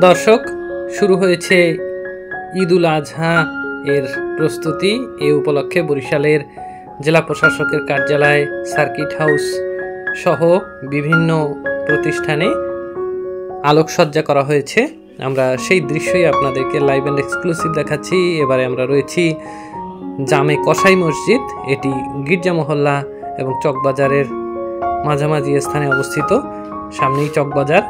দর্শক, শুরু হয়েছে ঈদ উল আজহা এর প্রস্তুতি। এ উপলক্ষে বরিশালের জেলা প্রশাসকের কার্যালয়, সার্কিট হাউস সহ বিভিন্ন প্রতিষ্ঠানে আলোকসজ্জা করা হয়েছে। আমরা সেই দৃশ্যই আপনাদেরকে লাইভ অ্যান্ড এক্সক্লুসিভ দেখাচ্ছি। এবারে আমরা রয়েছি জামে কসাই মসজিদ। এটি গির্জা মহল্লা এবং চকবাজারের মাঝামাঝি স্থানে অবস্থিত। সামনেই চকবাজার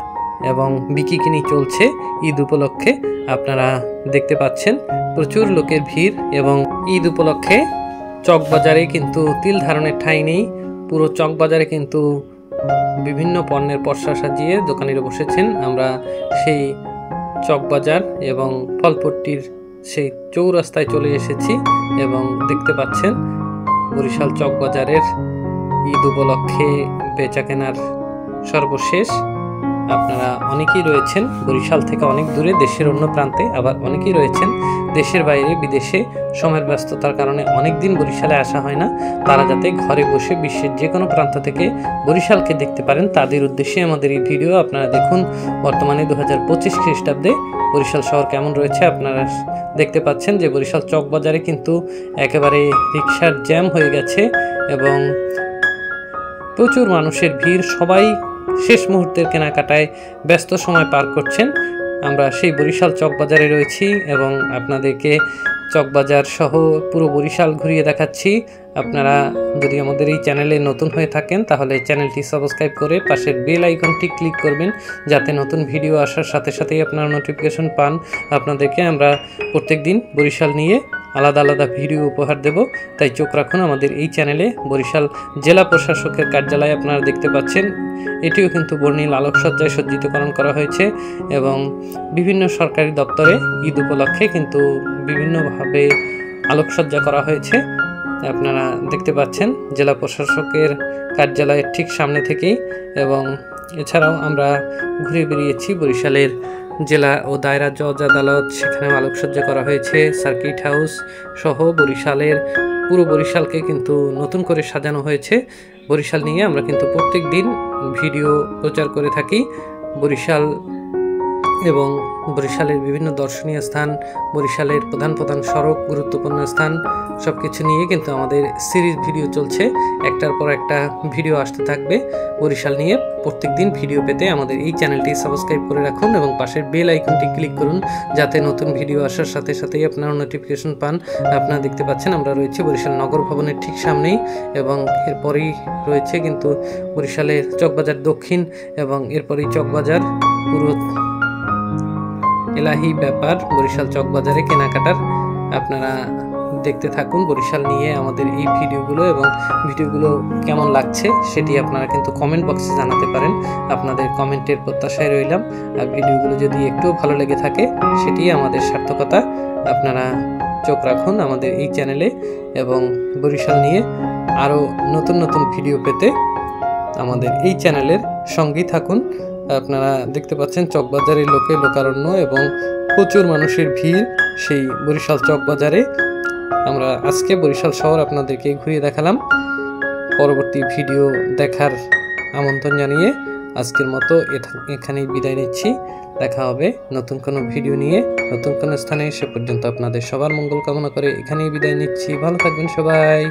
এবং বিকিকিনি চলছে ঈদ উপলক্ষে। আপনারা দেখতে পাচ্ছেন প্রচুর লোকের ভিড় এবং ঈদ উপলক্ষে চকবাজারে কিন্তু তিল ধারণের ঠাঁই নেই। পুরো চকবাজারে কিন্তু বিভিন্ন পণ্যের পসরা সাজিয়ে দোকানিরা বসেছেন। আমরা সেই চকবাজার এবং ফলপট্টির সেই চৌরাস্তায় চলে এসেছি এবং দেখতে পাচ্ছেন বরিশাল চকবাজারের ঈদ উপলক্ষে বেচাকেনার সর্বশেষ। আপনারা অনেকেই রয়েছেন বরিশাল থেকে অনেক দূরে, দেশের অন্য প্রান্তে, আবার অনেকেই রয়েছেন দেশের বাইরে বিদেশে। সময়ের ব্যস্ততার কারণে অনেক দিন বরিশালে আসা হয় না। তারা যাতে ঘরে বসে বিশ্বের যে কোনো প্রান্ত থেকে বরিশালকে দেখতে পারেন, তাদের উদ্দেশ্যে আমাদের এই ভিডিও। আপনারা দেখুন বর্তমানে 2025 খ্রিস্টাব্দে বরিশাল শহর কেমন রয়েছে। আপনারা দেখতে পাচ্ছেন যে বরিশাল চকবাজারে কিন্তু একেবারে রিকশার জ্যাম হয়ে গেছে এবং প্রচুর মানুষের ভিড়। সবাই শেষ মুহূর্তের কেনাকাটায় ব্যস্ত সময় পার করছেন। আমরা সেই বরিশাল চকবাজারে রয়েছি এবং আপনাদেরকে চকবাজার সহ পুরো বরিশাল ঘুরিয়ে দেখাচ্ছি। আপনারা যদি আমাদের এই চ্যানেলে নতুন হয়ে থাকেন তাহলে চ্যানেলটি সাবস্ক্রাইব করে পাশের বেল আইকনটি ক্লিক করবেন, যাতে নতুন ভিডিও আসার সাথে সাথেই আপনারা নোটিফিকেশন পান। আপনাদেরকে আমরা প্রত্যেক দিন বরিশাল নিয়ে আলাদা আলাদা ভিডিও উপহার দেব, তাই চোখ রাখুন আমাদের এই চ্যানেলে। বরিশাল জেলা প্রশাসকের কার্যালয় আপনারা দেখতে পাচ্ছেন, এটিও কিন্তু বর্ণিল আলোকসজ্জায় সজ্জিতকরণ করা হয়েছে এবং বিভিন্ন সরকারি দপ্তরে ঈদ উপলক্ষে কিন্তু বিভিন্নভাবে আলোকসজ্জা করা হয়েছে। আপনারা দেখতে পাচ্ছেন জেলা প্রশাসকের কার্যালয়ের ঠিক সামনে থেকেই। এবং এছাড়াও আমরা ঘুরে বেরিয়েছি বরিশালের জেলা ও দায়রা জজ আদালত, সেখানেও আলোকসজ্জা করা হয়েছে। সার্কিট হাউস সহ বরিশালের পুরো বরিশালকে কিন্তু নতুন করে সাজানো হয়েছে। বরিশাল নিয়ে আমরা কিন্তু প্রত্যেক দিন ভিডিও প্রচার করে থাকি। বরিশাল এবং বরিশালের বিভিন্ন দর্শনীয় স্থান, বরিশালের প্রধান প্রধান সড়ক, গুরুত্বপূর্ণ স্থান সব কিছু নিয়ে কিন্তু আমাদের সিরিজ ভিডিও চলছে। একটার পর একটা ভিডিও আসতে থাকবে বরিশাল নিয়ে। প্রত্যেক দিন ভিডিও পেতে আমাদের এই চ্যানেলটি সাবস্ক্রাইব করে রাখুন এবং পাশের বেল আইকনটি ক্লিক করুন, যাতে নতুন ভিডিও আসার সাথে সাথেই আপনারা নোটিফিকেশন পান। আপনারা দেখতে পাচ্ছেন আমরা রয়েছি বরিশাল নগর ভবনের ঠিক সামনেই এবং এরপরেই রয়েছে কিন্তু বরিশালের চকবাজার দক্ষিণ এবং এরপরেই চকবাজার পুরো এলাহি ব্যাপার বরিশাল চকবাজারে কেনাকাটার। আপনারা দেখতে থাকুন বরিশাল নিয়ে আমাদের এই ভিডিওগুলো এবং ভিডিওগুলো কেমন লাগছে সেটি আপনারা কিন্তু কমেন্ট বক্সে জানাতে পারেন। আপনাদের কমেন্টের প্রত্যাশায় রইলাম। আর ভিডিওগুলো যদি একটু ভালো লেগে থাকে সেটি আমাদের সার্থকতা। আপনারা চোখ রাখুন আমাদের এই চ্যানেলে এবং বরিশাল নিয়ে আরও নতুন নতুন ভিডিও পেতে আমাদের এই চ্যানেলের সঙ্গেই থাকুন। আপনারা দেখতে পাচ্ছেন চকবাজারের লোকে লোকারণ্য এবং প্রচুর মানুষের ভিড় সেই বরিশাল চকবাজারে। আমরা আজকে বরিশাল শহর আপনাদেরকে ঘুরিয়ে দেখালাম। পরবর্তী ভিডিও দেখার আমন্ত্রণ জানিয়ে আজকের মতো এখানেই বিদায় নিচ্ছি। দেখা হবে নতুন কোনো ভিডিও নিয়ে নতুন কোনো স্থানে। সে পর্যন্ত আপনাদের সবার মঙ্গল কামনা করে এখানেই বিদায় নিচ্ছি। ভালো থাকবেন সবাই।